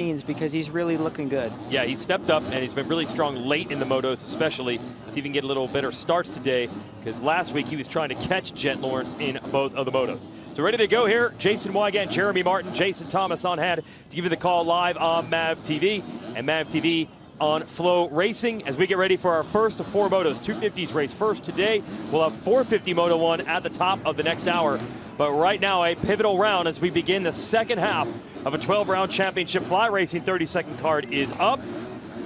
because he's really looking good. Yeah, he stepped up and he's been really strong late in the motos, especially. See if he can get a little better starts today, because last week he was trying to catch Jet Lawrence in both of the motos. So ready to go here. Jason Wygant, Jeremy Martin, Jason Thomas on hand to give you the call live on MAV TV and MAV TV on Flow Racing as we get ready for our first of 4 motos. 250s race first today. We'll have 450 Moto 1 at the top of the next hour. But right now, a pivotal round as we begin the second half of a 12-round championship. Fly Racing 30-second card is up,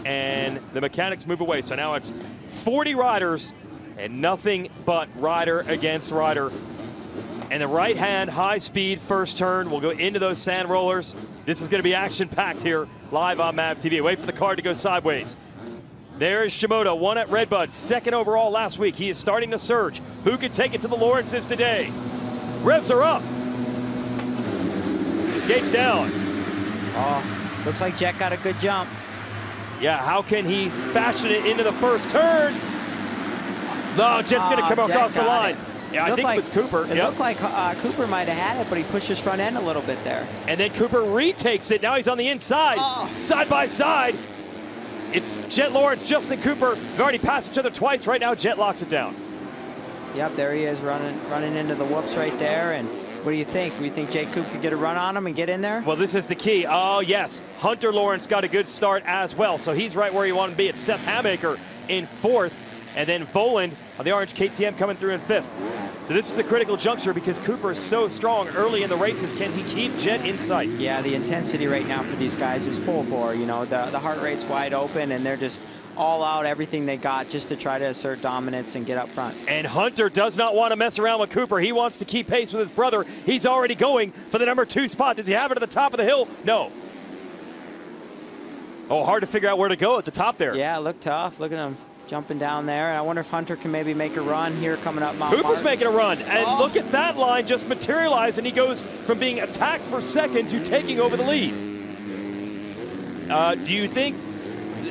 and the mechanics move away. So now it's 40 riders and nothing but rider against rider. And the right-hand high-speed first turn will go into those sand rollers. This is going to be action-packed here live on MAV TV. Wait for the card to go sideways. There is Shimoda, won at Redbud, second overall last week. He is starting to surge. Who can take it to the Lawrences today? Revs are up. Gates down. Oh, looks like Jet got a good jump. Yeah, how can he fashion it into the first turn? No, Jet's going to come across the line. Yeah, I think it was Cooper. It looked like Cooper might have had it, but he pushed his front end a little bit there. And then Cooper retakes it. Now he's on the inside, side by side. It's Jet Lawrence, Justin Cooper. They've already passed each other twice. Right now, Jet locks it down. Yep, there he is running into the whoops right there. And what do you think? Do you think Jake Coop could get a run on him and get in there? Well, this is the key. Oh, yes. Hunter Lawrence got a good start as well. So he's right where you want to be. It's Seth Hamaker in 4th. And then Voland on the orange KTM coming through in 5th. So this is the critical juncture because Cooper is so strong early in the races. Can he keep Jet in sight? Yeah, the intensity right now for these guys is full bore. You know, the heart rate's wide open, and they're just all out everything they got just to try to assert dominance and get up front. And Hunter does not want to mess around with Cooper. He wants to keep pace with his brother. He's already going for the number 2 spot. Does he have it at the top of the hill? No. Oh, hard to figure out where to go at the top there. Yeah, it looked tough. Look at him jumping down there. And I wonder if Hunter can maybe make a run here coming up Mount Cooper's Martin. making a run. And look at that line just materialize, and he goes from being attacked for second to taking over the lead. Do you think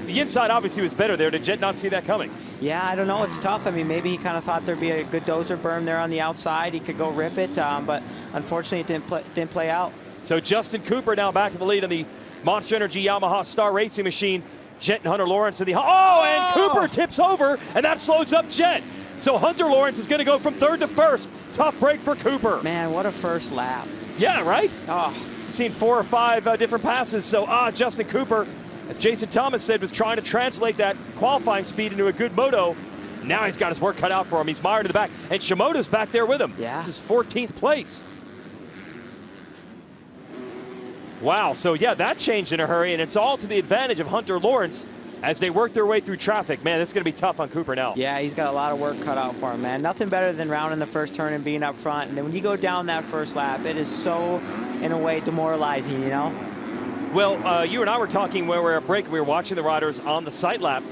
the inside obviously was better there? Did Jet not see that coming? Yeah, I don't know. It's tough. I mean, maybe he kind of thought there'd be a good dozer berm there on the outside. He could go rip it, but unfortunately it didn't play out. So Justin Cooper now back to the lead on the Monster Energy Yamaha Star Racing Machine. Jet and Hunter Lawrence in the... and Cooper tips over, and that slows up Jet. So Hunter Lawrence is going to go from 3rd to 1st. Tough break for Cooper. Man, what a first lap. Yeah, right? Oh. You've seen 4 or 5 different passes. So, Justin Cooper, as Jason Thomas said, was trying to translate that qualifying speed into a good moto. Now he's got his work cut out for him. He's mired to the back. And Shimoda's back there with him. Yeah. This is 14th place. Wow, so yeah, that changed in a hurry, and it's all to the advantage of Hunter Lawrence as they work their way through traffic. Man, it's going to be tough on Cooper now. Yeah, he's got a lot of work cut out for him, man. Nothing better than rounding the first turn and being up front. And then when you go down that first lap, it is so, in a way, demoralizing, you know? Well, you and I were talking when we were at break. We were watching the riders on the sight lap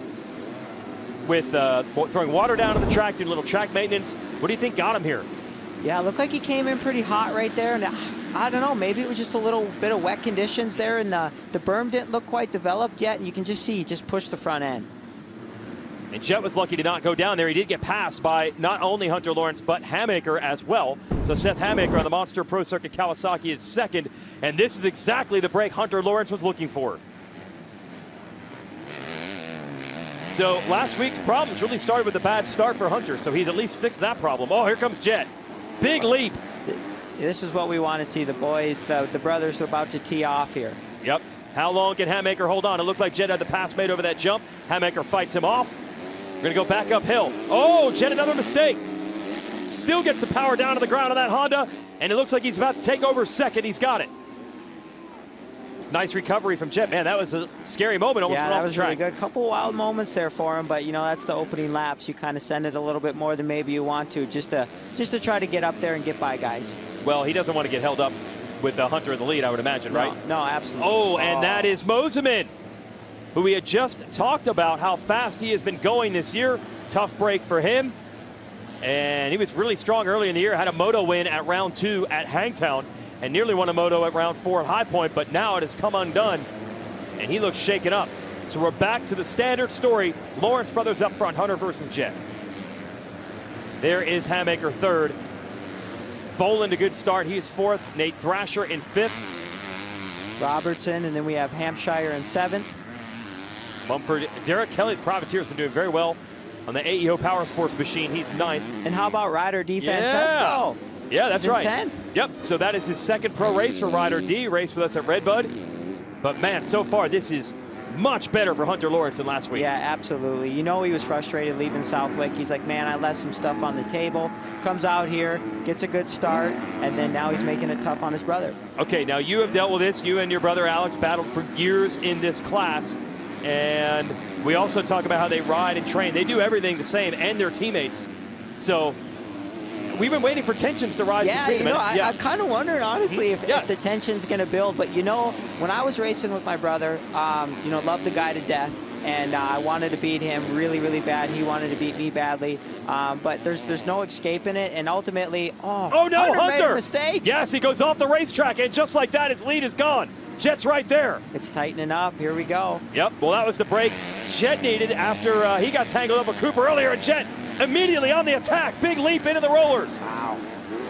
with throwing water down on the track, doing a little track maintenance. What do you think got him here? Yeah, it looked like he came in pretty hot right there. And I don't know, maybe it was just a little bit of wet conditions there, and the berm didn't look quite developed yet, and you can just see he just pushed the front end. And Jet was lucky to not go down there. He did get passed by not only Hunter Lawrence, but Hamaker as well. So Seth Hamaker on the Monster Pro Circuit Kawasaki is 2nd, and this is exactly the break Hunter Lawrence was looking for. So last week's problems really started with a bad start for Hunter, so he's at least fixed that problem. Oh, here comes Jet. Big leap. This is what we want to see. The boys, the brothers are about to tee off here. Yep. How long can Hamaker hold on? It looked like Jet had the pass made over that jump. Hamaker fights him off. We're going to go back uphill. Oh, Jet, another mistake. Still gets the power down to the ground on that Honda, and it looks like he's about to take over 2nd. He's got it. Nice recovery from Jet. Man, that was a scary moment. Almost went off the track. Really good. Couple wild moments there for him, but you know that's the opening laps. You kind of send it a little bit more than maybe you want to, just to try to get up there and get by guys. Well, he doesn't want to get held up with Hunter in the lead, I would imagine, right? No, absolutely. Oh, and that is Moseman, who we had just talked about how fast he has been going this year. Tough break for him. And he was really strong early in the year. Had a moto win at round 2 at Hangtown and nearly won a moto at round 4 at High Point, but now it has come undone, and he looks shaken up. So we're back to the standard story. Lawrence brothers up front, Hunter versus Jet. There is Hamaker 3rd. Voland a good start. He is 4th. Nate Thrasher in 5th. Robertson, and then we have Hampshire in 7th. Mumford, Derek Kelly, the Privateer's been doing very well on the AEO Power Sports machine. He's 9th. And how about Ryder D. Francesco? Yeah, that's right. 10th. Yep, so that is his 2nd pro race for Ryder D. Raced with us at Redbud. But man, so far this is much better for Hunter Lawrence than last week. Yeah, absolutely. You know he was frustrated leaving Southwick. He's like, man, I left some stuff on the table. Comes out here, gets a good start, and then now he's making it tough on his brother. Okay, now you have dealt with this. You and your brother Alex battled for years in this class. And we also talk about how they ride and train. They do everything the same, and their teammates. So we've been waiting for tensions to rise between them. I'm kind of wondering, honestly, if the tension's going to build. But, you know, when I was racing with my brother, you know, loved the guy to death. And I wanted to beat him really, really bad. He wanted to beat me badly. But there's no escaping it. And ultimately, Hunter made a mistake. Yes, he goes off the racetrack. And just like that, his lead is gone. Jet's right there. It's tightening up. Here we go. Yep, well, that was the break Jet needed after he got tangled up with Cooper earlier. And Jet immediately on the attack. Big leap into the rollers. Wow.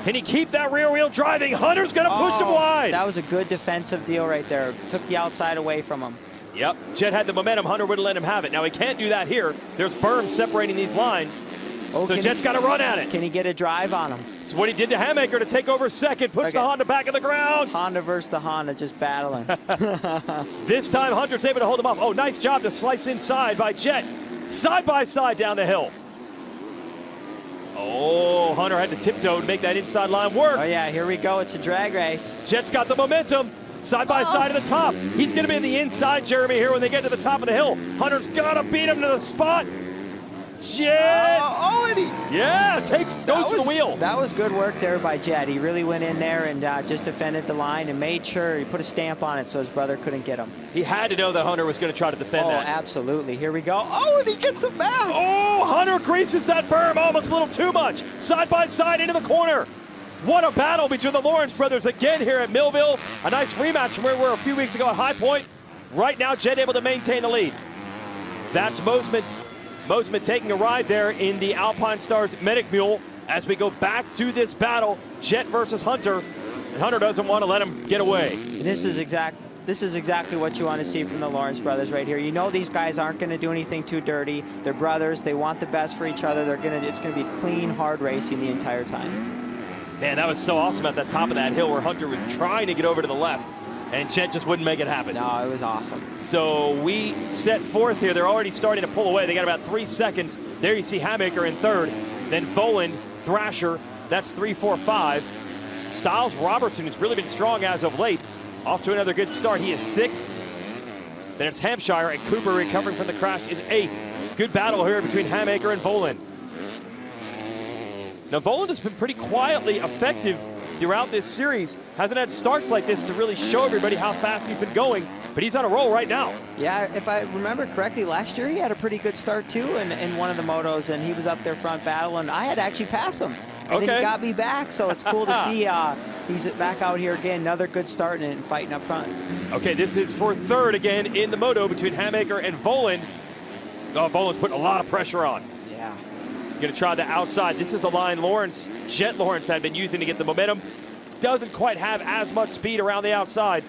Can he keep that rear wheel driving? Hunter's going to push him wide. That was a good defensive deal right there. Took the outside away from him. Yep, Jet had the momentum. Hunter wouldn't let him have it. Now, he can't do that here. There's berms separating these lines. So Jet's got to run at it. Can he get a drive on him? It's what he did to Hammaker to take over 2nd. Puts the Honda back in the ground. Honda versus the Honda, just battling. This time, Hunter's able to hold him off. Oh, nice job to slice inside by Jet. Side by side down the hill. Oh, Hunter had to tiptoe to make that inside line work. Oh, yeah, here we go. It's a drag race. Jet's got the momentum. Side by side to the top. He's going to be in the inside, Jeremy, here when they get to the top of the hill. Hunter's got to beat him to the spot. Jet! And he goes to the wheel. That was good work there by Jet. He really went in there and just defended the line and made sure he put a stamp on it so his brother couldn't get him. He had to know that Hunter was going to try to defend that. Oh, absolutely. Here we go. Oh, and he gets him back. Oh, Hunter greases that berm almost a little too much. Side by side into the corner. What a battle between the Lawrence brothers again here at Millville. A nice rematch from where we were a few weeks ago at High Point. Right now, Jet able to maintain the lead. That's Mosman. Mosman taking a ride there in the Alpine Stars Medic Mule as we go back to this battle, Jet versus Hunter. And Hunter doesn't want to let him get away. This is exactly what you want to see from the Lawrence brothers right here. You know these guys aren't going to do anything too dirty. They're brothers. They want the best for each other. It's going to be clean, hard racing the entire time. Man, that was so awesome at the top of that hill where Hunter was trying to get over to the left, and Jet just wouldn't make it happen. No, it was awesome. So we set 4th here. They're already starting to pull away. They got about 3 seconds. There you see Hammaker in 3rd. Then Voland, Thrasher. That's 3, 4, 5. Styles Robertson, who's really been strong as of late. Off to another good start. He is 6th. Then it's Hampshire, and Cooper recovering from the crash is 8th. Good battle here between Hammaker and Voland. Now, Voland has been pretty quietly effective throughout this series. Hasn't had starts like this to really show everybody how fast he's been going, but he's on a roll right now. Yeah, if I remember correctly, last year he had a pretty good start too in one of the motos, and he was up there front battling. I had to actually pass him, and then he got me back, so it's cool to see he's back out here again. Another good start and fighting up front. Okay, this is for 3rd again in the moto between Hammaker and Voland. Oh, Voland's putting a lot of pressure on. Yeah. Going to try the outside. This is the line Jet Lawrence had been using to get the momentum. Doesn't quite have as much speed around the outside.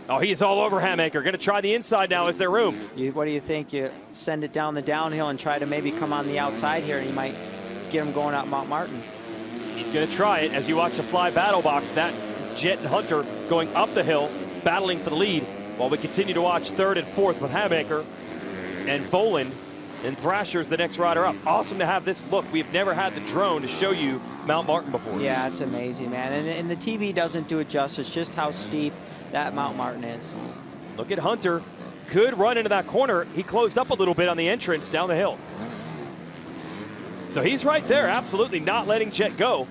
Oh, he is all over Hammaker. Going to try the inside now. Is there room? What do you think? You send it down the downhill and try to maybe come on the outside here, and you might get him going up Mount Martin. He's going to try it as you watch the fly battle box. That is Jet and Hunter going up the hill, battling for the lead, while we continue to watch 3rd and 4th with Hammaker and Voland. And Thrasher's the next rider up. Awesome to have this look. We've never had the drone to show you Mount Martin before. Yeah, it's amazing, man. And the TV doesn't do it justice, just how steep that Mount Martin is. Look at Hunter. Good run into that corner. He closed up a little bit on the entrance down the hill. So he's right there, absolutely not letting Jet go.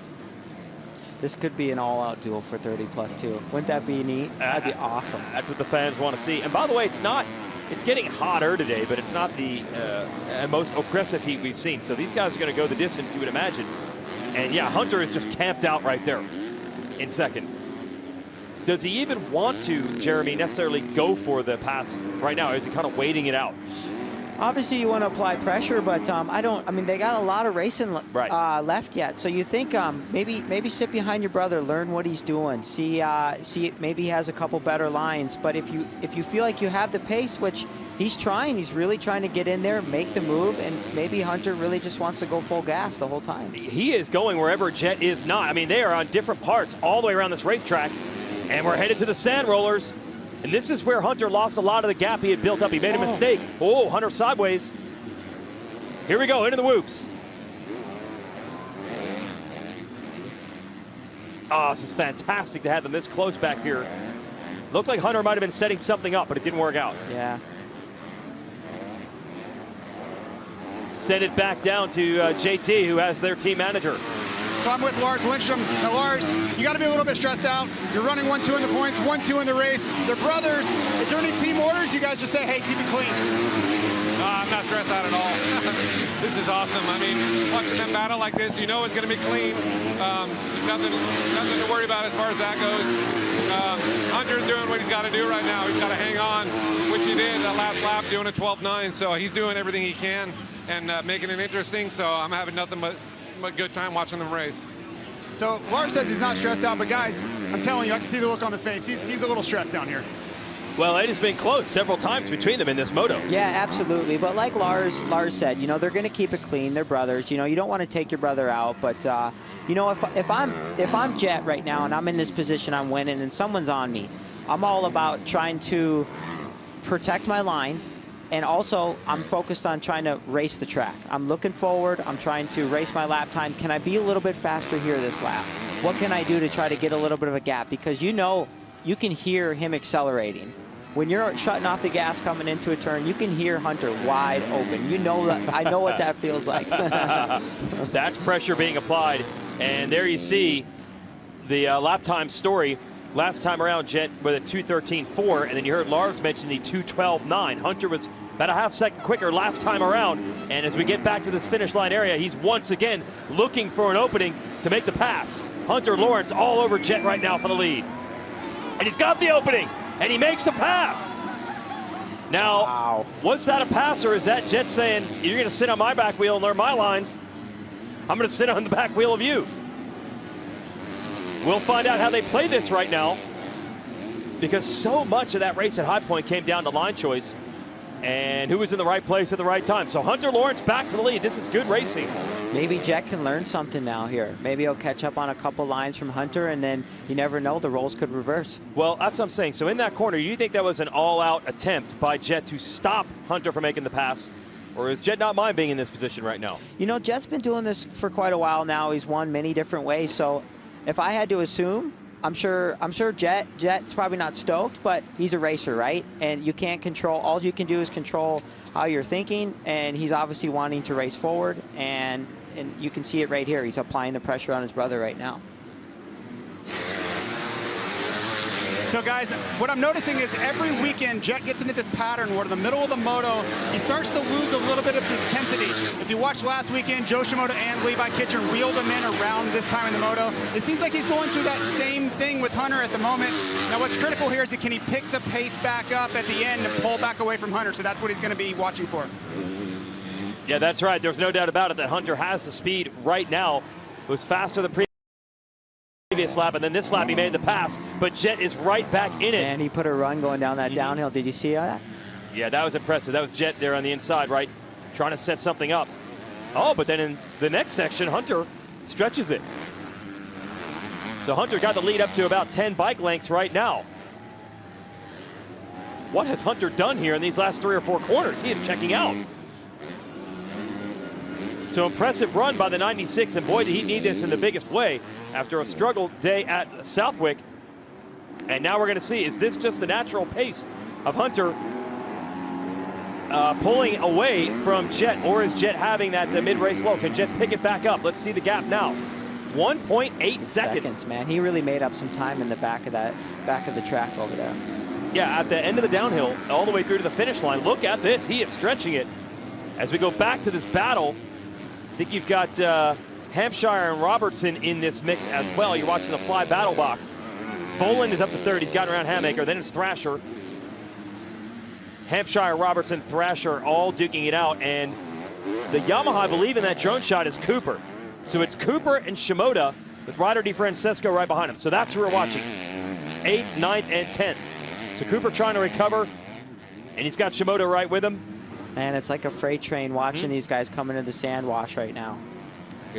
This could be an all-out duel for 30+2. Wouldn't that be neat? That'd be awesome. That's what the fans want to see. And by the way, it's getting hotter today, but it's not the most oppressive heat we've seen. So these guys are going to go the distance, you would imagine. And yeah, Hunter is just camped out right there in 2nd. Does he even want to, Jeremy, necessarily go for the pass right now? Or is he kind of waiting it out? Obviously, you want to apply pressure, but I mean, they got a lot of racing left yet. So you think maybe sit behind your brother, learn what he's doing, see maybe he has a couple better lines. But if you feel like you have the pace, which he's trying, he's really trying to get in there, make the move, and maybe Hunter really just wants to go full gas the whole time. He is going wherever Jet is not. I mean, they are on different parts all the way around this racetrack, and we're headed to the sand rollers. And this is where Hunter lost a lot of the gap he had built up. He made a mistake. Oh, Hunter sideways. Here we go, into the whoops. Oh, this is fantastic to have them this close back here. Looked like Hunter might have been setting something up, but it didn't work out. Yeah. Send it back down to JT, who has their team manager. So I'm with Lars Lindstrom. Now, Lars, you got to be a little bit stressed out. You're running 1-2 in the points, 1-2 in the race. They're brothers. Is there any team orders? You guys just say, hey, keep it clean. I'm not stressed out at all. This is awesome. I mean, watching them battle like this, you know it's going to be clean. Nothing to worry about as far as that goes. Hunter's doing what he's got to do right now. He's got to hang on, which he did that last lap, doing a 12.9. So he's doing everything he can and making it interesting. So I'm having nothing but a good time watching them race. So Lars says he's not stressed out, but guys, I'm telling you, I can see the look on his face. He's a little stressed down here. Well, it has been close several times between them in this moto. Yeah, absolutely. But like Lars said, you know, they're going to keep it clean. They're brothers. You know, you don't want to take your brother out. But you know, if I'm Jet right now and I'm in this position, I'm winning, and someone's on me, I'm all about trying to protect my line. And also, I'm focused on trying to race the track. I'm looking forward. I'm trying to race my lap time. Can I be a little bit faster here this lap? What can I do to try to get a little bit of a gap? Because you know, you can hear him accelerating. When you're shutting off the gas coming into a turn, you can hear Hunter wide open. You know that. I know what that feels like. That's pressure being applied. And there you see the lap time story. Last time around, Jet with a 2:13.4, and then you heard Lars mention the 2:12.9. Hunter was about a half second quicker last time around, and as we get back to this finish line area, he's once again looking for an opening to make the pass. Hunter Lawrence all over Jet right now for the lead. And he's got the opening, and he makes the pass. Now, was that a pass, or is that Jet saying, you're going to sit on my back wheel and learn my lines? I'm going to sit on the back wheel of you. We'll find out how they play this right now, because so much of that race at High Point came down to line choice and who was in the right place at the right time. So Hunter Lawrence back to the lead. This is good racing. Maybe Jet can learn something now here. Maybe he'll catch up on a couple lines from Hunter, and then you never know, the roles could reverse. Well, that's what I'm saying. So in that corner, do you think that was an all-out attempt by Jet to stop Hunter from making the pass? Or is Jet not mind being in this position right now? You know, Jet's been doing this for quite a while now. He's won many different ways. So if I had to assume, I'm sure Jet's probably not stoked, but he's a racer, right? And you can't control, all you can do is control how you're thinking, and he's obviously wanting to race forward, and you can see it right here. He's applying the pressure on his brother right now. So guys, what I'm noticing is every weekend Jet gets into this pattern where in the middle of the moto, he starts to lose a little bit of intensity. If you watched last weekend, Joe Shimoda and Levi Kitchen reeled him in around this time in the moto. It seems like he's going through that same thing with Hunter at the moment. Now what's critical here is can he pick the pace back up at the end and pull back away from Hunter? So that's what he's going to be watching for. Yeah, that's right. There's no doubt about it that Hunter has the speed right now. It was faster the previous lap, and then this lap he made the pass, but Jet is right back in it. And he put a run going down that downhill. Did you see that? Yeah, that was impressive. That was Jet there on the inside, right, trying to set something up. Oh, but then in the next section, Hunter stretches it. So Hunter got the lead up to about 10 bike lengths right now. What has Hunter done here in these last 3 or 4 corners? He is checking out. So impressive run by the 96, and boy, did he need this in the biggest way after a struggle day at Southwick. And now we're going to see, is this just the natural pace of Hunter pulling away from Jet, or is Jet having that mid-race low? Can Jet pick it back up? Let's see the gap now. 1.8 seconds. Man, he really made up some time in the back of the track over there. Yeah, at the end of the downhill, all the way through to the finish line. Look at this. He is stretching it. As we go back to this battle, I think you've got Hampshire and Robertson in this mix as well. You're watching the fly battle box. Boland is up to third. He's gotten around Hamaker. Then it's Thrasher. Hampshire, Robertson, Thrasher all duking it out. And the Yamaha, I believe, in that drone shot is Cooper. So it's Cooper and Shimoda with Ryder DeFrancesco right behind him. So that's who we're watching. 8th, 9th, and 10th. So Cooper trying to recover, and he's got Shimoda right with him. And it's like a freight train watching these guys coming to the sand wash right now.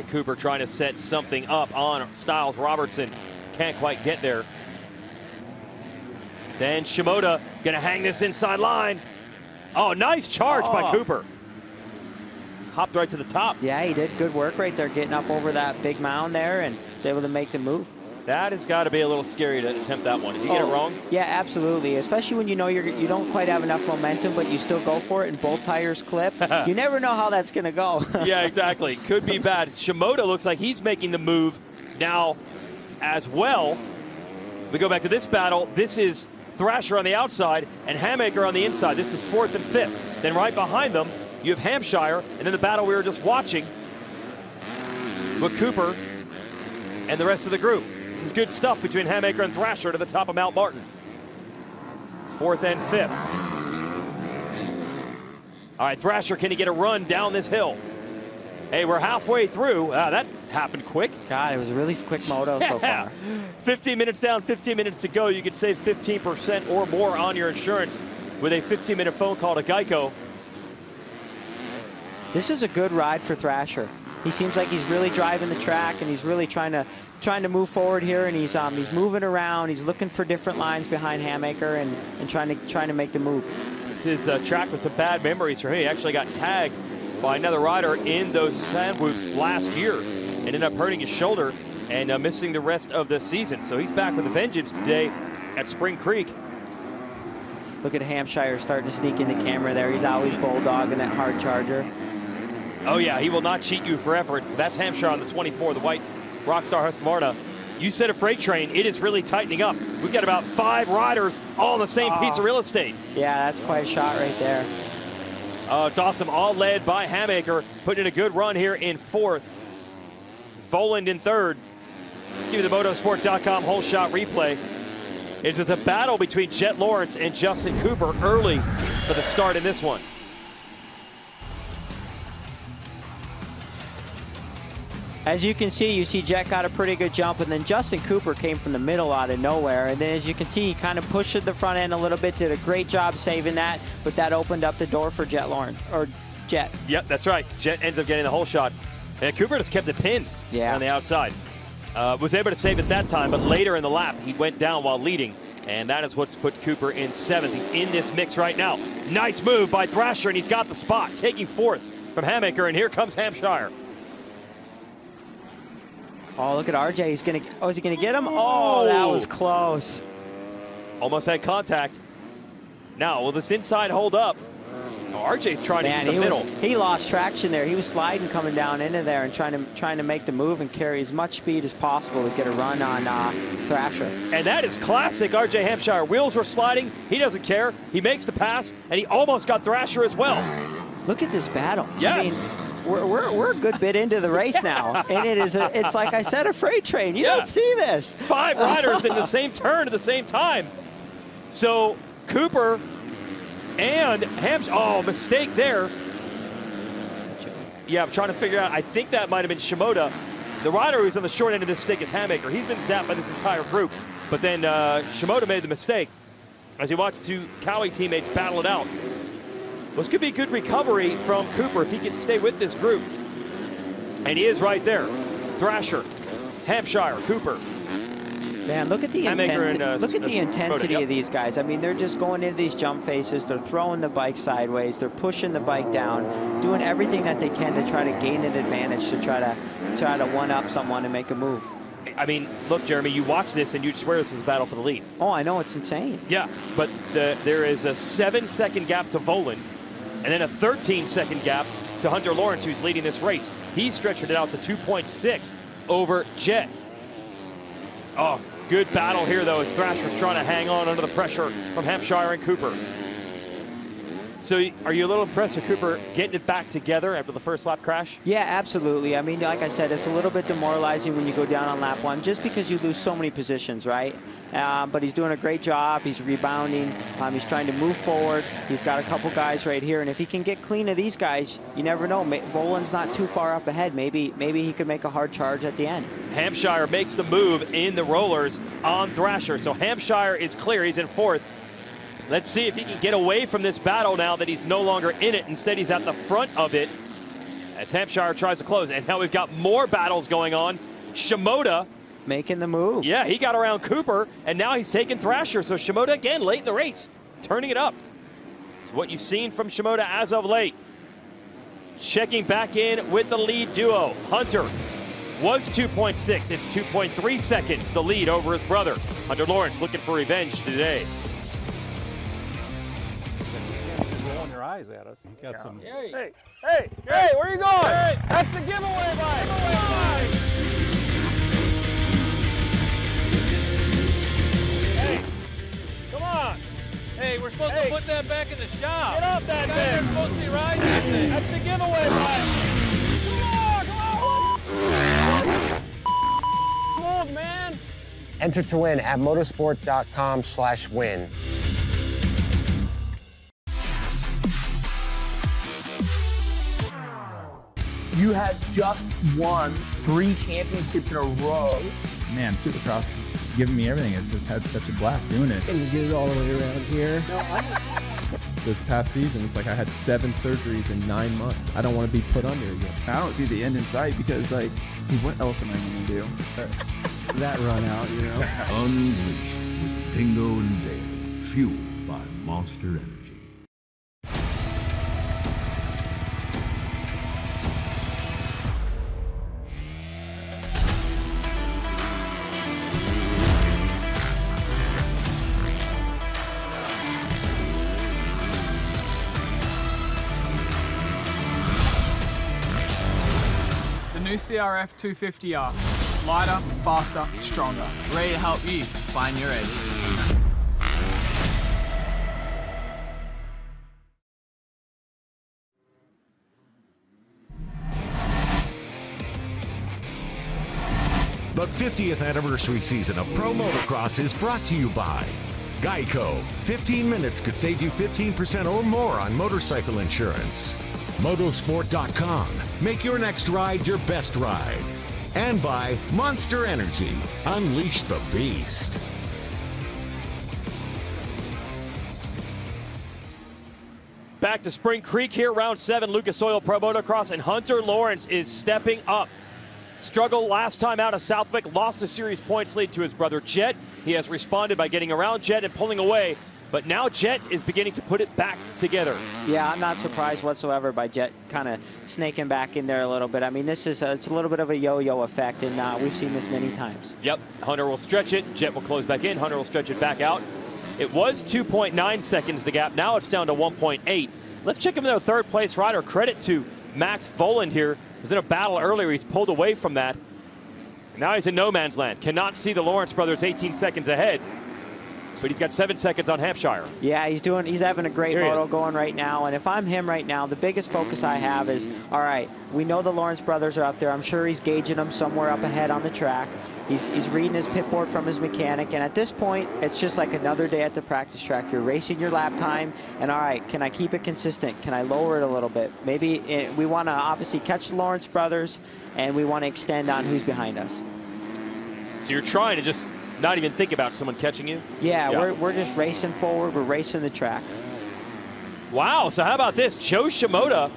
Cooper trying to set something up on Styles. Robertson can't quite get there. Then Shimoda going to hang this inside line. Oh, nice charge by Cooper. Hopped right to the top. Yeah, he did good work right there, getting up over that big mound there and was able to make the move. That has got to be a little scary to attempt that one. Did you get it wrong? Yeah, absolutely. Especially when you know you don't quite have enough momentum, but you still go for it and both tires clip. You never know how that's going to go. Yeah, exactly. Could be bad. Shimoda looks like he's making the move now as well. We go back to this battle. This is Thrasher on the outside and Hammaker on the inside. This is 4th and 5th. Then right behind them, you have Hampshire, and then the battle we were just watching with Cooper and the rest of the group. This is good stuff between Hammaker and Thrasher to the top of Mount Martin. 4th and 5th. All right, Thrasher, can he get a run down this hill? Hey, we're halfway through. That happened quick. God, it was a really quick moto so far. 15 minutes down, 15 minutes to go. You could save 15% or more on your insurance with a 15-minute phone call to Geico. This is a good ride for Thrasher. He seems like he's really driving the track, and he's really trying to move forward here, and he's moving around. He's looking for different lines behind Hammaker and trying to make the move. This is a track with some bad memories for him. He actually got tagged by another rider in those sand whoops last year and ended up hurting his shoulder and missing the rest of the season. So he's back with a vengeance today at Spring Creek. Look at Hampshire starting to sneak in the camera there. He's always bulldogging that hard charger. Oh, yeah, he will not cheat you for effort. That's Hampshire on the 24, the white Rockstar Husqvarna. You said a freight train. It is really tightening up. We've got about 5 riders all on the same piece of real estate. Yeah, that's quite a shot right there. Oh, it's awesome. All led by Hammaker, putting in a good run here in 4th. Voland in 3rd. Let's give you the motosport.com whole shot replay. It was a battle between Jet Lawrence and Justin Cooper early for the start in this one. As you can see, Jet got a pretty good jump, and then Justin Cooper came from the middle out of nowhere. And then as you can see, he kind of pushed at the front end a little bit, did a great job saving that, but that opened up the door for Jet Lawrence, or Jet. Yep, that's right. Jet ends up getting the whole shot. And Cooper just kept it pinned on the outside. Was able to save it that time, but later in the lap, he went down while leading. And that is what's put Cooper in 7th. He's in this mix right now. Nice move by Thrasher, and he's got the spot, taking 4th from Hammaker, and here comes Hampshire. Oh, look at RJ. Is he gonna get him? Oh, that was close. Almost had contact. Now, will this inside hold up? Oh, RJ's trying to get the middle. He lost traction there. He was sliding coming down into there and trying to make the move and carry as much speed as possible to get a run on Thrasher. And that is classic RJ Hampshire. Wheels were sliding. He doesn't care. He makes the pass, and he almost got Thrasher as well. Look at this battle. Yes. I mean, we're a good bit into the race now, and it's like I said, a freight train. You don't see this. 5 riders in the same turn at the same time. So Cooper and Hampshire. Oh, mistake there. Yeah, I'm trying to figure out. I think that might have been Shimoda. The rider who's on the short end of this stick is Hammaker. He's been zapped by this entire group. But then Shimoda made the mistake as he watched 2 Cowie teammates battle it out. This could be a good recovery from Cooper if he can stay with this group. And he is right there. Thrasher, Hampshire, Cooper. Man, look at the intensity of these guys. I mean, they're just going into these jump faces. They're throwing the bike sideways. They're pushing the bike down, doing everything that they can to try to gain an advantage, to try to one-up someone and make a move. I mean, look, Jeremy, you watch this and you'd swear this is a battle for the lead. Oh, I know. It's insane. Yeah, but there is a 7-second gap to Voland, and then a 13-second gap to Hunter Lawrence, who's leading this race. He's stretching it out to 2.6 over Jet. Oh, good battle here, though, as Thrasher's trying to hang on under the pressure from Hampshire and Cooper. So are you a little impressed with Cooper getting it back together after the first lap crash? Yeah, absolutely. I mean, like I said, it's a little bit demoralizing when you go down on lap 1 just because you lose so many positions, right? But he's doing a great job. He's rebounding. He's trying to move forward. He's got a couple guys right here. And if he can get clean of these guys, you never know. Volan's not too far up ahead. Maybe he could make a hard charge at the end. Hampshire makes the move in the rollers on Thrasher. So Hampshire is clear. He's in 4th. Let's see if he can get away from this battle now that he's no longer in it. Instead, he's at the front of it as Hampshire tries to close. And now we've got more battles going on. Shimoda making the move. Yeah, he got around Cooper, and now he's taking Thrasher. So Shimoda again late in the race, turning it up. It's what you've seen from Shimoda as of late. Checking back in with the lead duo. Hunter was 2.6. It's 2.3 seconds, the lead over his brother. Hunter Lawrence looking for revenge today. Rolling your eyes at us. You got some. Hey, where are you going? Hey. That's the giveaway bike. Hey, come on. Hey, we're supposed to put that back in the shop. Get off that thing. They're supposed to be riding that thing. That's the giveaway bike. Come on, man. Enter to win at motorsport.com/win. You have just won 3 championships in a row. Man, Supercross giving me everything. It's just had such a blast doing it. And get it all the way around here. This past season, it's like I had 7 surgeries in 9 months. I don't want to be put under again. I don't see the end in sight because, like, what else am I going to do? That run out, you know. Unleashed with Dingo and Dale, fueled by Monster Energy. New CRF 250R. Lighter, faster, stronger. Ready to help you find your edge. The 50th anniversary season of Pro Motocross is brought to you by Geico. 15 minutes could save you 15% or more on motorcycle insurance. Motosport.com. Make your next ride your best ride. And by Monster Energy. Unleash the beast. Back to Spring Creek here, round 7, Lucas Oil Pro Motocross, and Hunter Lawrence is stepping up. Struggled last time out of Southwick, lost a series points lead to his brother Jet. He has responded by getting around Jet and pulling away. But now Jet is beginning to put it back together. Yeah, I'm not surprised whatsoever by Jet kind of snaking back in there a little bit. I mean, this is it's a little bit of a yo-yo effect, and we've seen this many times. Yep, Hunter will stretch it. Jet will close back in. Hunter will stretch it back out. It was 2.9 seconds the gap. Now it's down to 1.8. Let's check him in the 3rd place rider. Credit to Max Voland here. He was in a battle earlier. He's pulled away from that. Now he's in no man's land. Cannot see the Lawrence brothers 18 seconds ahead. But he's got 7 seconds on Hampshire. Yeah, he's having a great moto going right now. And if I'm him right now, the biggest focus I have is, all right, we know the Lawrence brothers are up there. I'm sure he's gauging them somewhere up ahead on the track. He's reading his pit board from his mechanic. And at this point, it's just like another day at the practice track. You're racing your lap time. And all right, can I keep it consistent? Can I lower it a little bit? Maybe we want to obviously catch the Lawrence brothers, and we want to extend on who's behind us. So you're trying to just not even think about someone catching you? Yeah. We're just racing forward. We're racing the track. Wow, so how about this? Joe Shimoda,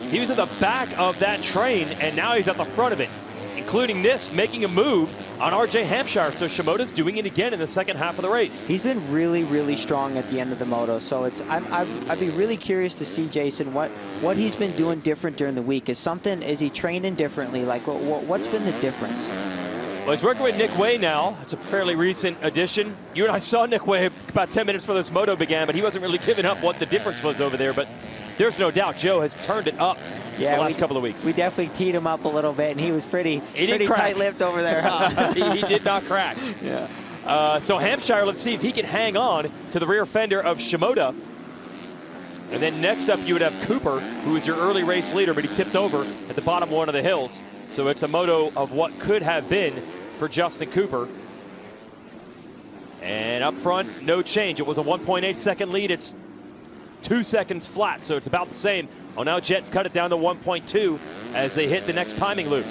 he was at the back of that train, and now he's at the front of it, including this, making a move on RJ Hampshire. So Shimoda's doing it again in the second half of the race. He's been really, really strong at the end of the moto. So I'd be really curious to see, Jason, what he's been doing different during the week. Is he training differently? Like, what's been the difference? Well, he's working with Nick Way now. It's a fairly recent addition. You and I saw Nick Way about 10 minutes before this moto began, but he wasn't really giving up what the difference was over there. But there's no doubt Joe has turned it up the last couple of weeks. We definitely teed him up a little bit, and he was pretty tight-lipped over there. Huh? he did not crack. Yeah. So Hampshire, let's see if he can hang on to the rear fender of Shimoda. And then next up, you would have Cooper, who is your early race leader, but he tipped over at the bottom one of the hills. So it's a moto of what could have been for Justin Cooper. And up front, no change. It was a 1.8 second lead. It's 2 seconds flat, so it's about the same. Oh, now Jet's cut it down to 1.2 as they hit the next timing loop.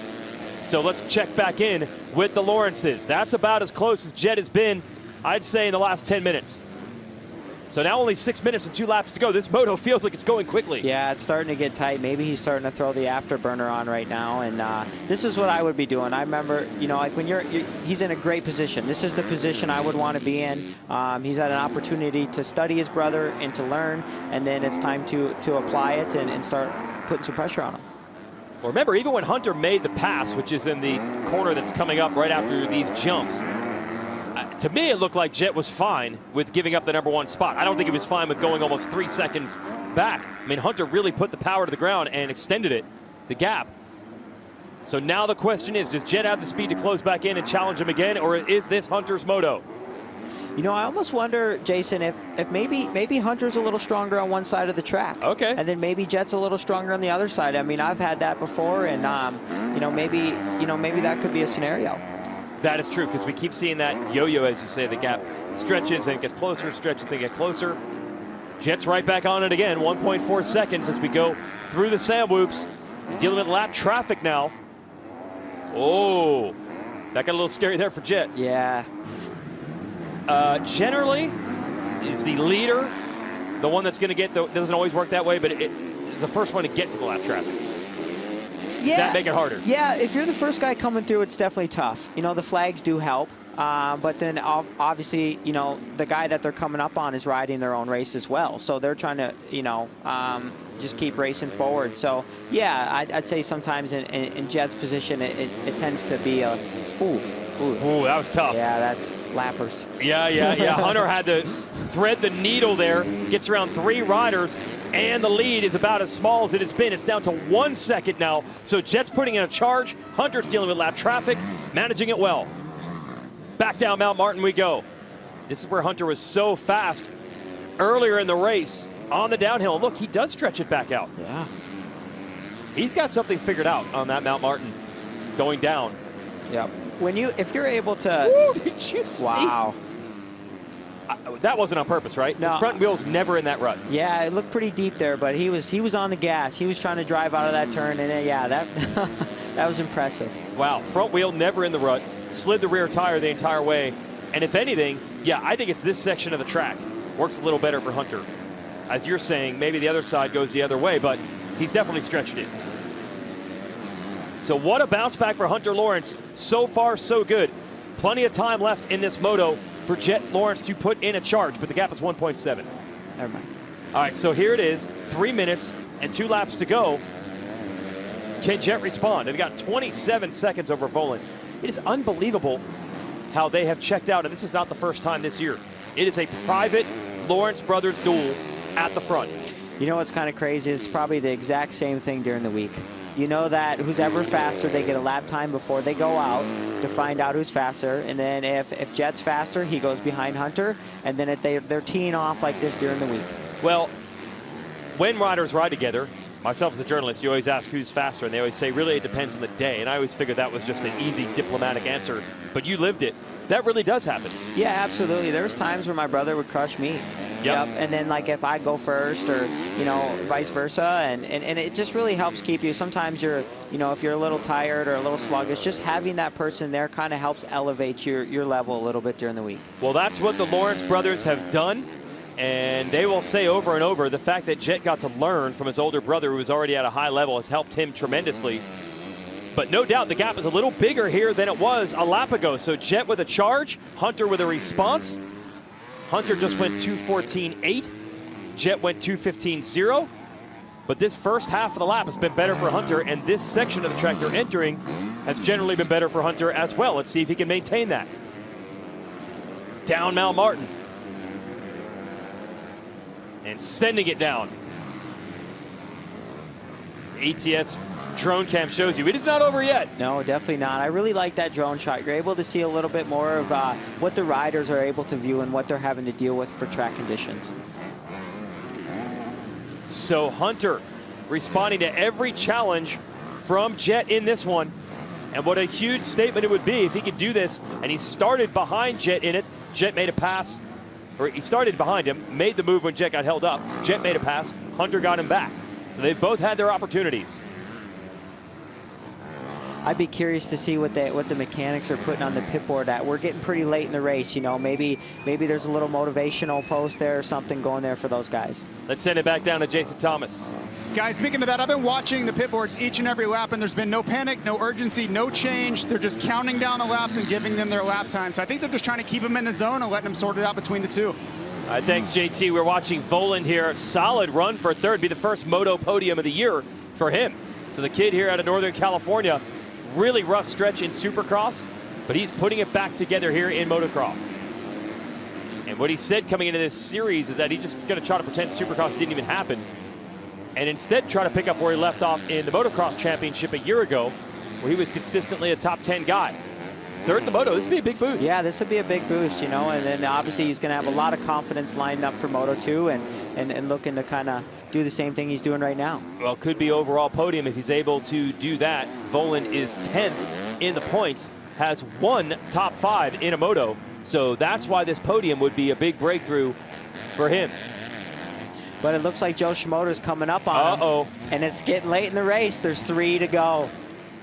So let's check back in with the Lawrences. That's about as close as Jet has been, I'd say, in the last 10 minutes. So now only 6 minutes and 2 laps to go. This moto feels like it's going quickly. Yeah, it's starting to get tight. Maybe he's starting to throw the afterburner on right now. And this is what I would be doing. I remember, you know, like when he's in a great position. This is the position I would want to be in. He's had an opportunity to study his brother and to learn. And then it's time to apply it and start putting some pressure on him. Well, remember, even when Hunter made the pass, which is in the corner that's coming up right after these jumps, to me, it looked like Jet was fine with giving up the #1 spot. I don't think he was fine with going almost 3 seconds back. I mean, Hunter really put the power to the ground and extended it, the gap. So now the question is, does Jet have the speed to close back in and challenge him again, or is this Hunter's moto? You know, I almost wonder, Jason, if maybe Hunter's a little stronger on one side of the track. Okay. And then maybe Jet's a little stronger on the other side. I mean, I've had that before, and maybe that could be a scenario. That is true, because we keep seeing that yo-yo, as you say. The gap stretches and gets closer, stretches and get closer. Jet's right back on it again. 1.4 seconds as we go through the sand whoops. Dealing with lap traffic now. Oh, that got a little scary there for Jet. Yeah. Generally, is the leader the one that's going to get the, doesn't always work that way, but it is the first one to get to the lap traffic. Yeah. That make it harder. Yeah, if you're the first guy coming through, it's definitely tough. You know, the flags do help. But then obviously, you know, the guy that they're coming up on is riding their own race as well. So they're trying to, you know, just keep racing forward. So, yeah, I'd say sometimes in Jet's position, it tends to be a, ooh, that was tough. Yeah, that's lappers. Yeah. Hunter had to thread the needle there. Gets around 3 riders, and the lead is about as small as it has been. It's down to 1 second now. So Jet's putting in a charge. Hunter's dealing with lap traffic, managing it well. Back down Mount Martin we go. This is where Hunter was so fast earlier in the race on the downhill. Look, he does stretch it back out. Yeah. He's got something figured out on that Mount Martin going down. Yep. If you're able to. Ooh, did you see? Wow. That wasn't on purpose, right? No. His front wheel's never in that rut. Yeah, it looked pretty deep there, but he was on the gas. He was trying to drive out of that turn, and that that was impressive. Wow, front wheel never in the rut. Slid the rear tire the entire way. And if anything, yeah, I think it's this section of the track. Works a little better for Hunter. As you're saying, maybe the other side goes the other way, but he's definitely stretched it. So what a bounce back for Hunter Lawrence. So far, so good. Plenty of time left in this moto for Jet Lawrence to put in a charge, but the gap is 1.7. Never mind. All right, so here it is. 3 minutes and 2 laps to go. Can Jet respond? They've got 27 seconds over Volant. It is unbelievable how they have checked out, and this is not the first time this year. It is a private Lawrence brothers duel at the front. You know what's kind of crazy? It's probably the exact same thing during the week. You know that who's ever faster, they get a lap time before they go out to find out who's faster. And then if Jet's faster, he goes behind Hunter. And then if they're teeing off like this during the week. Well, when riders ride together, myself as a journalist, you always ask who's faster. And they always say, really, it depends on the day. And I always figured that was just an easy diplomatic answer. But you lived it. That really does happen. Yeah, absolutely. There's times where my brother would crush me. Yep. And then, like, if I go first or, you know, vice versa. And it just really helps keep you. Sometimes you're, you know, if you're a little tired or a little sluggish, just having that person there kind of helps elevate your level a little bit during the week. Well, that's what the Lawrence brothers have done. And they will say over and over, the fact that Jet got to learn from his older brother, who was already at a high level, has helped him tremendously. But no doubt the gap is a little bigger here than it was a lap ago. So Jet with a charge, Hunter with a response. Hunter just went 2:14.8. Jet went 2:15.0. But this first half of the lap has been better for Hunter, and this section of the track they're entering has generally been better for Hunter as well. Let's see if he can maintain that. Down Mount Martin. And sending it down. ATS drone cam shows you it is not over yet. No, definitely not. I really like that drone shot. You're able to see a little bit more of what the riders are able to view and what they're having to deal with for track conditions. So Hunter responding to every challenge from Jet in this one. And what a huge statement it would be if he could do this. And he started behind Jet in it. Jet made a pass, or he started behind him, made the move when Jet got held up. Jet made a pass, Hunter got him back. So they've both had their opportunities. I'd be curious to see what the mechanics are putting on the pit board at. We're getting pretty late in the race, you know. Maybe there's a little motivational post there or something going there for those guys. Let's send it back down to Jason Thomas. Guys, speaking of that, I've been watching the pit boards each and every lap, and there's been no panic, no urgency, no change. They're just counting down the laps and giving them their lap time. So I think they're just trying to keep them in the zone and letting them sort it out between the two. Thanks, JT. We're watching Voland here. Solid run for third. Be the first Moto podium of the year for him. So the kid here out of Northern California, really rough stretch in Supercross, but he's putting it back together here in Motocross. And what he said coming into this series is that he's just going to try to pretend Supercross didn't even happen, and instead try to pick up where he left off in the Motocross Championship a year ago, where he was consistently a top 10 guy. Third in the Moto, this would be a big boost. Yeah, this would be a big boost, you know, and then obviously he's going to have a lot of confidence lined up for Moto 2 and looking to kind of do the same thing he's doing right now. Well, could be overall podium if he's able to do that. Voland is 10th in the points, has one top 5 in a Moto, so that's why this podium would be a big breakthrough for him. But it looks like Joe Shimoda's coming up on him, and it's getting late in the race. There's 3 to go.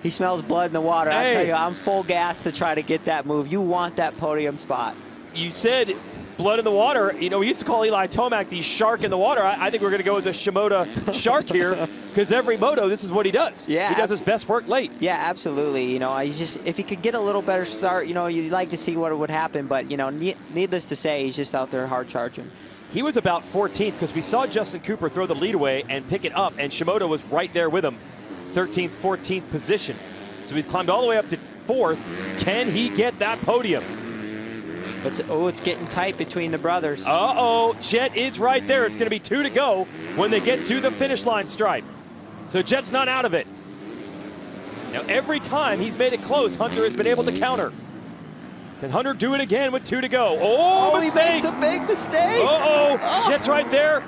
He smells blood in the water. Hey. I tell you, I'm full gas to try to get that move. You want that podium spot. You said blood in the water. You know, we used to call Eli Tomac the shark in the water. I think we're going to go with the Shimoda shark here, because every Moto, this is what he does. Yeah, he does his best work late. Yeah, absolutely. You know, if he could get a little better start, you know, you'd like to see what would happen. But, you know, needless to say, he's just out there hard charging. He was about 14th because we saw Justin Cooper throw the lead away and pick it up, and Shimoda was right there with him, 13th, 14th position. So he's climbed all the way up to 4th. Can he get that podium? It's getting tight between the brothers. Jet is right there. It's going to be 2 to go when they get to the finish line stripe. So Jet's not out of it. Now, every time he's made it close, Hunter has been able to counter. Can Hunter do it again with 2 to go? Mistake! He makes a big mistake. Jet's right there.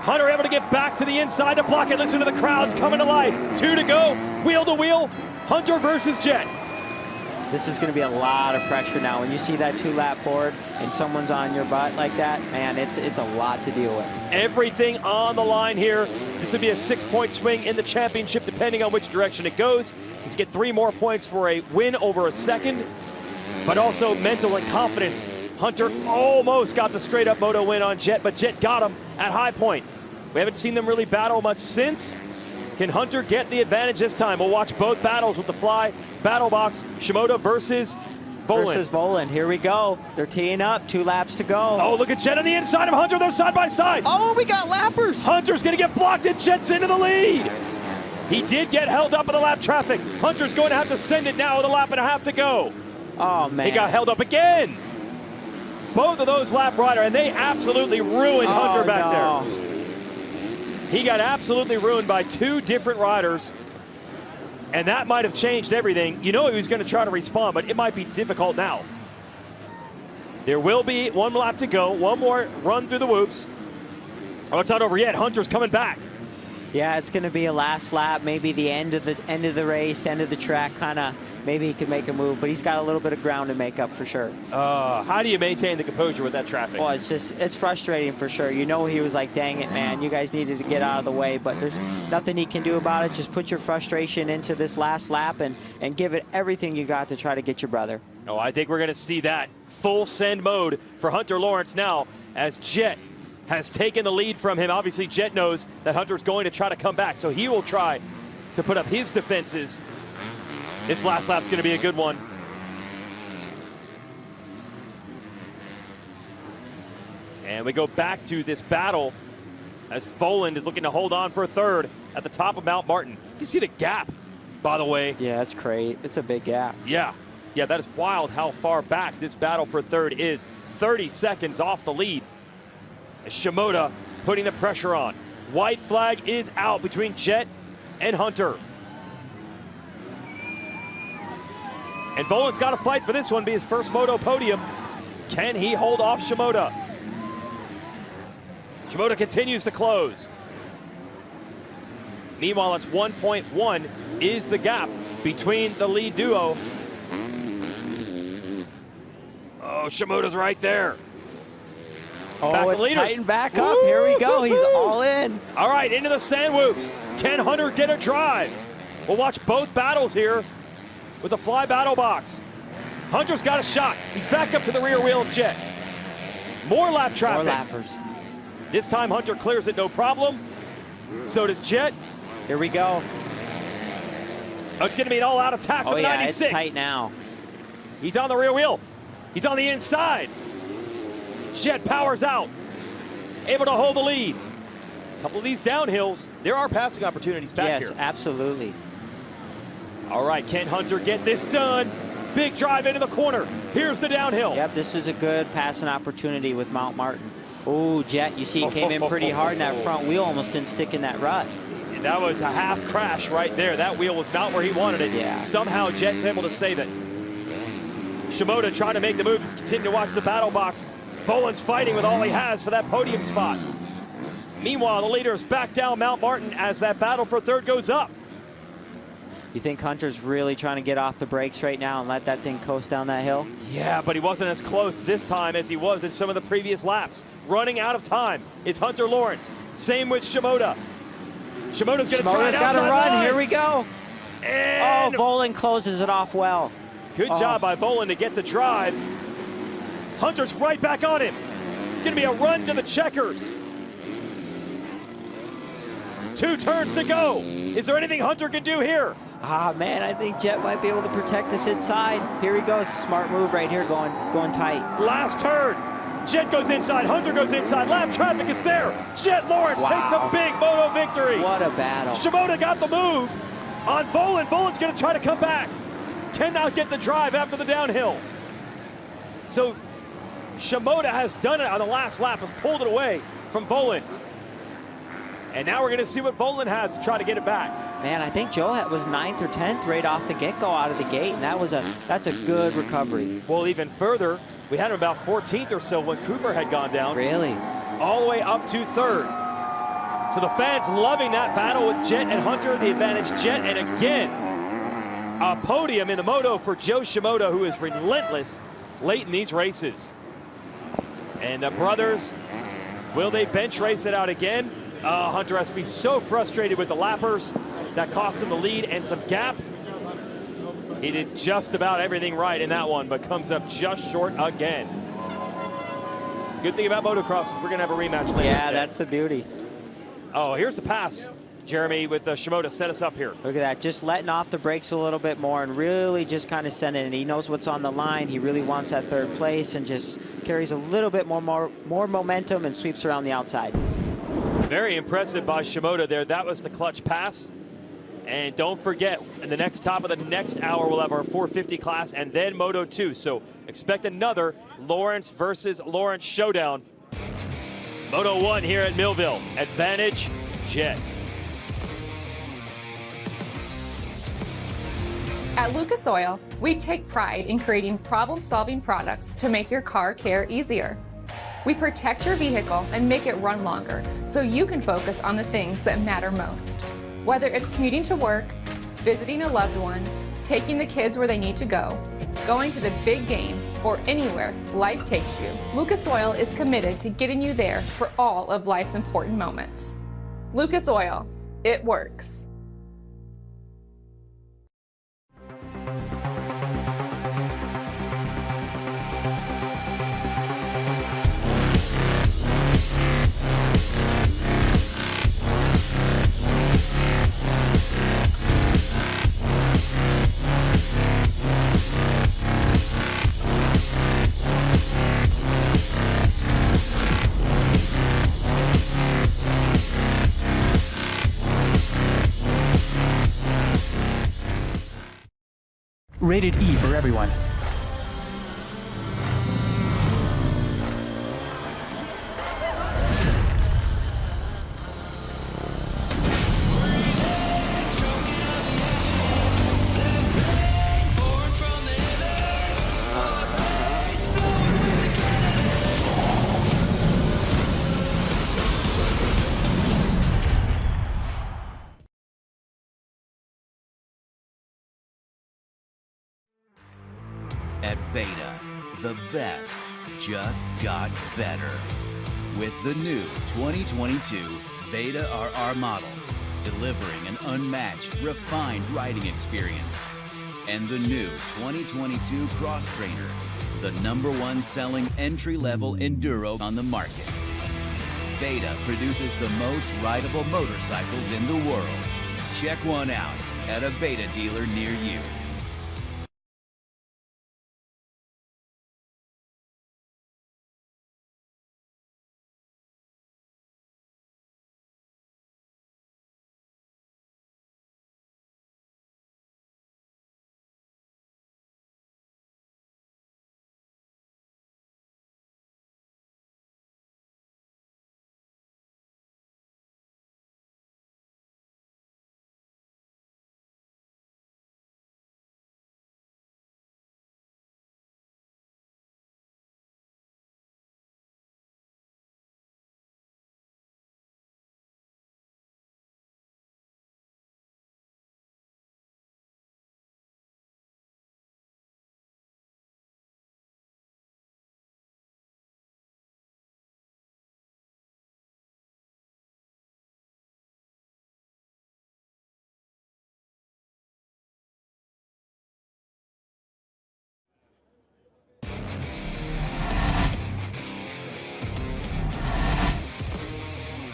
Hunter able to get back to the inside to block it. Listen to the crowds coming to life. 2 to go, wheel to wheel. Hunter versus Jet. This is going to be a lot of pressure now. When you see that 2-lap board and someone's on your butt like that, man, it's a lot to deal with. Everything on the line here. This would be a 6-point swing in the championship, depending on which direction it goes. He's get 3 more points for a win over a second, but also mental and confidence. Hunter almost got the straight-up Moto win on Jet, but Jet got him at High Point. We haven't seen them really battle much since. Can Hunter get the advantage this time? We'll watch both battles with the Fly battle box. Shimoda versus Voland. Here we go. They're teeing up. 2 laps to go. Oh, look at Jet on the inside of Hunter. They're side by side. Oh, we got lappers. Hunter's going to get blocked, and Jet's into the lead. He did get held up in the lap traffic. Hunter's going to have to send it now with a lap and a half to go. Oh, man. He got held up again. Both of those lap rider, and they absolutely ruined Hunter back there. He got absolutely ruined by 2 different riders, and that might have changed everything. You know he was going to try to respond, but it might be difficult now. There will be 1 lap to go, 1 more run through the whoops. Oh, it's not over yet. Hunter's coming back. Yeah, it's going to be a last lap, maybe the end of the race, end of the track, kind of. Maybe he could make a move, but he's got a little bit of ground to make up for sure. How do you maintain the composure with that traffic? Well, it's frustrating for sure. You know, he was like, dang it, man, you guys needed to get out of the way, but there's nothing he can do about it. Just put your frustration into this last lap and give it everything you got to try to get your brother. Oh, I think we're going to see that full send mode for Hunter Lawrence now as Jet has taken the lead from him. Obviously, Jet knows that Hunter's going to try to come back, so he will try to put up his defenses. This last lap's going to be a good one. And we go back to this battle as Voland is looking to hold on for a third at the top of Mount Martin. You see the gap, by the way. Yeah, that's great. It's a big gap. Yeah, that is wild how far back this battle for third is. 30 seconds off the lead. Shimoda putting the pressure on. White flag is out between Jet and Hunter. And Voland's got to fight for this one, be his first Moto podium. Can he hold off Shimoda? Shimoda continues to close. Meanwhile, it's 1.1 is the gap between the lead duo. Oh, Shimoda's right there. Oh, it's tightened back up. Here we go. He's all in. All right, into the sand whoops. Can Hunter get a drive? We'll watch both battles here with the fly battle box. Hunter's got a shot. He's back up to the rear wheel of Jet. More lap traffic. More lappers. This time Hunter clears it, no problem. So does Jet. Here we go. Oh, it's going to be an all-out attack for the 96. It's tight now. He's on the rear wheel. He's on the inside. Jet powers out. Able to hold the lead. A couple of these downhills, there are passing opportunities back here. Yes, absolutely. All right, can Hunter get this done? Big drive into the corner. Here's the downhill. Yep, this is a good passing opportunity with Mount Martin. Oh, Jet, you see he came in pretty hard, and that front wheel almost didn't stick in that rut. And that was a half crash right there. That wheel was not where he wanted it. Yeah. Somehow Jet's able to save it. Shimoda trying to make the moves. Continue to watch the battle box. Volan's fighting with all he has for that podium spot. Meanwhile, the leaders back down Mount Martin as that battle for third goes up. You think Hunter's really trying to get off the brakes right now and let that thing coast down that hill? Yeah, but he wasn't as close this time as he was in some of the previous laps. Running out of time is Hunter Lawrence. Same with Shimoda. Shimoda's going to try it outside got to run. line. Here we go. And Volan closes it off well. Good job by Volan to get the drive. Hunter's right back on him. It's going to be a run to the checkers. 2 turns to go. Is there anything Hunter can do here? Ah, man, I think Jet might be able to protect this inside. Here he goes. Smart move right here, going tight. Last turn. Jet goes inside. Hunter goes inside. Lap traffic is there. Jet Lawrence takes a big moto victory. What a battle. Shimoda got the move on Volan. Volan's going to try to come back. Cannot get the drive after the downhill. So Shimoda has done it on the last lap, has pulled it away from Volan. And now we're going to see what Volan has to try to get it back. Man, I think Joe was 9th or 10th right off the get-go out of the gate, and that's a good recovery. Well, even further, we had him about 14th or so when Cooper had gone down. Really? All the way up to 3rd. So the fans loving that battle with Jet and Hunter, the advantage Jet, and again, a podium in the Moto for Joe Shimoda, who is relentless late in these races. And the brothers, will they bench race it out again? Hunter has to be so frustrated with the lappers. That cost him the lead and some gap. He did just about everything right in that one, but comes up just short again. Good thing about motocross is we're going to have a rematch later. Yeah, that's the beauty. Oh, here's the pass, Jeremy, with Shimoda. Set us up here. Look at that, just letting off the brakes a little bit more and really just kind of sending it. He knows what's on the line. He really wants that 3rd place and just carries a little bit more momentum and sweeps around the outside. Very impressive by Shimoda there. That was the clutch pass. And don't forget, in the top of the next hour, we'll have our 450 class and then Moto 2. So expect another Lawrence versus Lawrence showdown. Moto 1 here at Millville. Advantage Jet. At Lucas Oil, we take pride in creating problem-solving products to make your car care easier. We protect your vehicle and make it run longer so you can focus on the things that matter most. Whether it's commuting to work, visiting a loved one, taking the kids where they need to go, going to the big game, or anywhere life takes you, Lucas Oil is committed to getting you there for all of life's important moments. Lucas Oil, it works. Rated E for everyone. At Beta, the best just got better. With the new 2022 Beta RR models, delivering an unmatched, refined riding experience. And the new 2022 Cross Trainer, the #1 selling entry-level enduro on the market. Beta produces the most rideable motorcycles in the world. Check one out at a Beta dealer near you.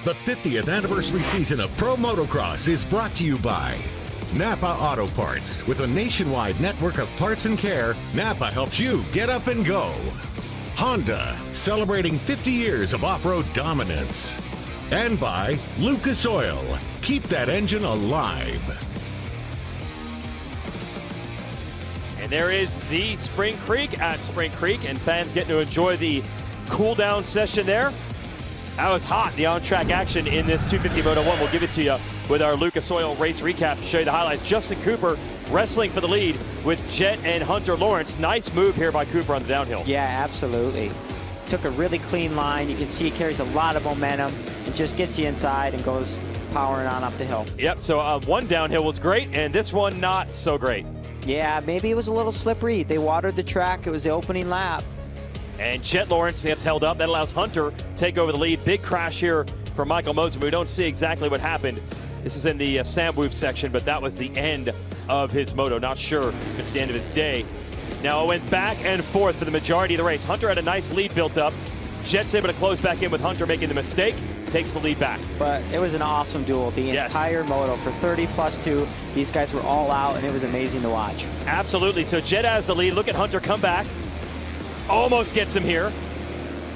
The 50th anniversary season of Pro Motocross is brought to you by Napa Auto Parts. With a nationwide network of parts and care, Napa helps you get up and go. Honda, celebrating 50 years of off-road dominance. And by Lucas Oil. Keep that engine alive. And there is the Spring Creek at Spring Creek, and fans getting to enjoy the cool-down session there. That was hot, the on-track action in this 250 Moto 1. We'll give it to you with our Lucas Oil race recap to show you the highlights. Justin Cooper wrestling for the lead with Jet and Hunter Lawrence. Nice move here by Cooper on the downhill. Yeah, absolutely. Took a really clean line. You can see he carries a lot of momentum and just gets you inside and goes powering on up the hill. Yep, so one downhill was great, and this one not so great. Yeah, maybe it was a little slippery. They watered the track. It was the opening lap. And Jet Lawrence gets held up. That allows Hunter to take over the lead. Big crash here for Michael Moser. We don't see exactly what happened. This is in the Samwoop section, but that was the end of his moto. Not sure if it's the end of his day. Now it went back and forth for the majority of the race. Hunter had a nice lead built up. Jet's able to close back in with Hunter making the mistake. Takes the lead back. But it was an awesome duel. The entire moto for 30+2. These guys were all out, and it was amazing to watch. Absolutely. So Jet has the lead. Look at Hunter come back. Almost gets him here.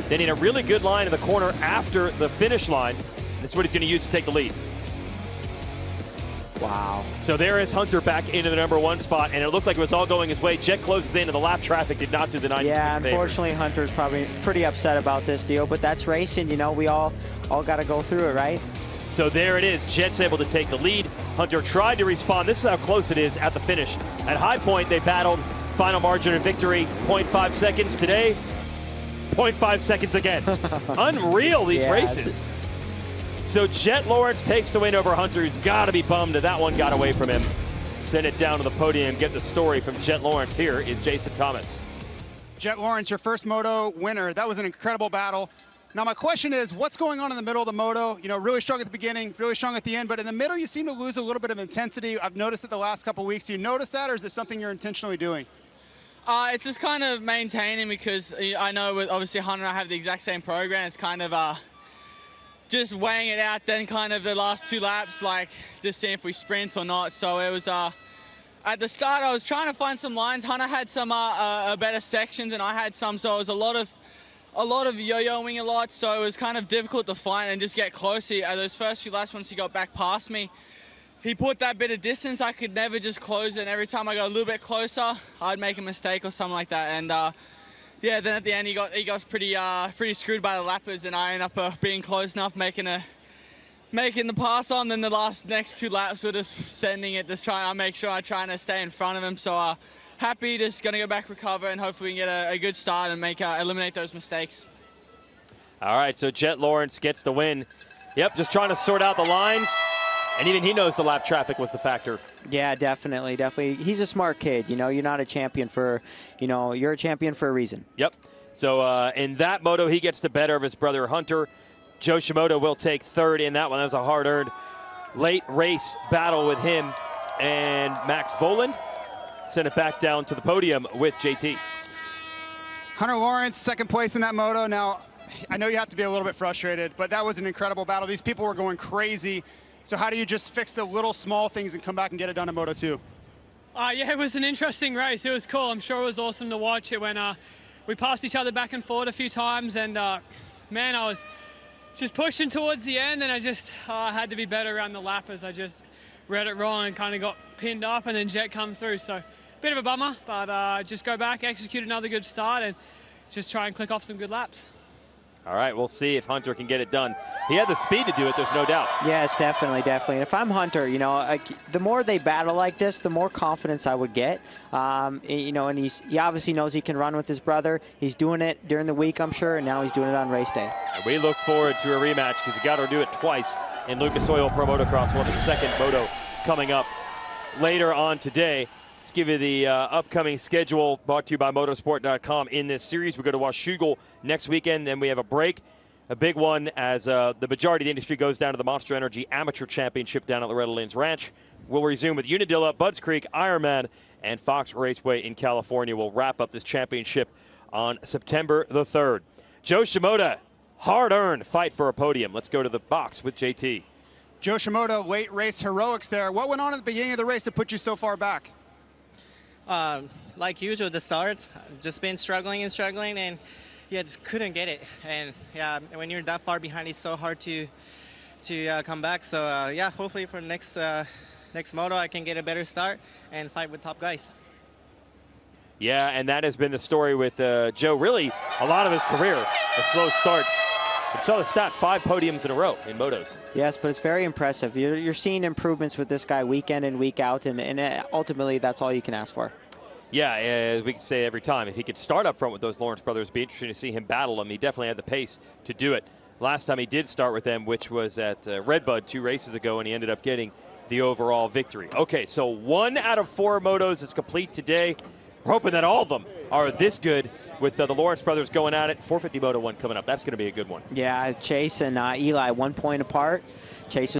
Then he had a really good line in the corner after the finish line. This is what he's going to use to take the lead. Wow. So there is Hunter back into the #1 spot, and it looked like it was all going his way. Jet closes in, and the lap traffic did not do the 90. Yeah, unfortunately, Hunter's probably pretty upset about this deal, but that's racing. You know, we all got to go through it, right? So there it is. Jet's able to take the lead. Hunter tried to respond. This is how close it is at the finish. At High Point, they battled. Final margin of victory, 0.5 seconds. Today, 0.5 seconds again. Unreal, these races. So Jet Lawrence takes the win over Hunter. He's got to be bummed that that one got away from him. Send it down to the podium, get the story from Jet Lawrence. Here is Jason Thomas. Jet Lawrence, your first moto winner. That was an incredible battle. Now my question is, what's going on in the middle of the moto? You know, really strong at the beginning, really strong at the end, but in the middle you seem to lose a little bit of intensity. I've noticed it the last couple of weeks. Do you notice that, or is this something you're intentionally doing? It's just kind of maintaining, because I know with obviously Hunter and I have the exact same program. It's kind of just weighing it out, then kind of the last 2 laps, like just seeing if we sprint or not. So it was at the start I was trying to find some lines. Hunter had some better sections and I had some, so it was a lot of yo-yoing a lot. So it was kind of difficult to find and just get close. Those first few laps, once he got back past me, he put that bit of distance. I could never just close it. And every time I got a little bit closer, I'd make a mistake or something like that. And yeah, then at the end he got pretty screwed by the lappers, and I ended up being close enough, making the pass on. Then the next 2 laps were just sending it, just trying to make sure I'm trying to stay in front of him. So happy, just gonna go back, recover, and hopefully we can get a good start and eliminate those mistakes. All right, so Jet Lawrence gets the win. Yep, just trying to sort out the lines. And even he knows the lap traffic was the factor. Yeah, definitely. He's a smart kid. You know, you're not a champion for, you're a champion for a reason. Yep. So in that moto, he gets the better of his brother Hunter. Joe Shimoda will take third in that one. That was a hard-earned late race battle with him. And Max Voland sent it back down to the podium with JT. Hunter Lawrence, second place in that moto. Now, I know you have to be a little bit frustrated, but that was an incredible battle. These people were going crazy. So how do you just fix the little small things and come back and get it done in Moto 2? Yeah, it was an interesting race. It was cool. I'm sure it was awesome to watch it when we passed each other back and forth a few times. And, man, I was just pushing towards the end, and I just had to be better around the lap as I just read it wrong and kind of got pinned up, and then Jet come through. So bit of a bummer, but just go back, execute another good start, and just try and click off some good laps. All right, we'll see if Hunter can get it done. He had the speed to do it, there's no doubt. Yes, definitely. And if I'm Hunter, the more they battle like this, the more confidence I would get. And he obviously knows he can run with his brother. He's doing it during the week, I'm sure, and now he's doing it on race day. And we look forward to a rematch because you got to do it twice in Lucas Oil Pro Motocross. We'll have a second moto coming up later on today. Let's give you the upcoming schedule brought to you by motorsport.com in this series. We go to Washougal next weekend, and we have a break, a big one, as the majority of the industry goes down to the Monster Energy Amateur Championship down at Loretta Lynn's Ranch. We'll resume with Unadilla, Budds Creek, Ironman, and Fox Raceway in California. We'll wrap up this championship on September the 3rd. Joe Shimoda, hard-earned fight for a podium. Let's go to the box with JT. Joe Shimoda, late race heroics there. What went on at the beginning of the race to put you so far back? Like usual, the start, just been struggling, and yeah, just couldn't get it. And yeah, when you're that far behind, it's so hard to come back. So yeah, hopefully for next moto, I can get a better start and fight with top guys. Yeah, and that has been the story with Joe, really a lot of his career, a slow start. I saw the stat, 5 podiums in a row in motos. Yes, but it's very impressive. You're seeing improvements with this guy week in and week out, and ultimately that's all you can ask for. Yeah, as we can say every time, if he could start up front with those Lawrence brothers, it'd be interesting to see him battle them. He definitely had the pace to do it. Last time he did start with them, which was at Redbud 2 races ago, and he ended up getting the overall victory. Okay, so 1 out of 4 motos is complete today. We're hoping that all of them are this good with the Lawrence brothers going at it. 450 Moto 1 coming up. That's going to be a good one. Yeah, Chase and Eli 1 point apart. Chase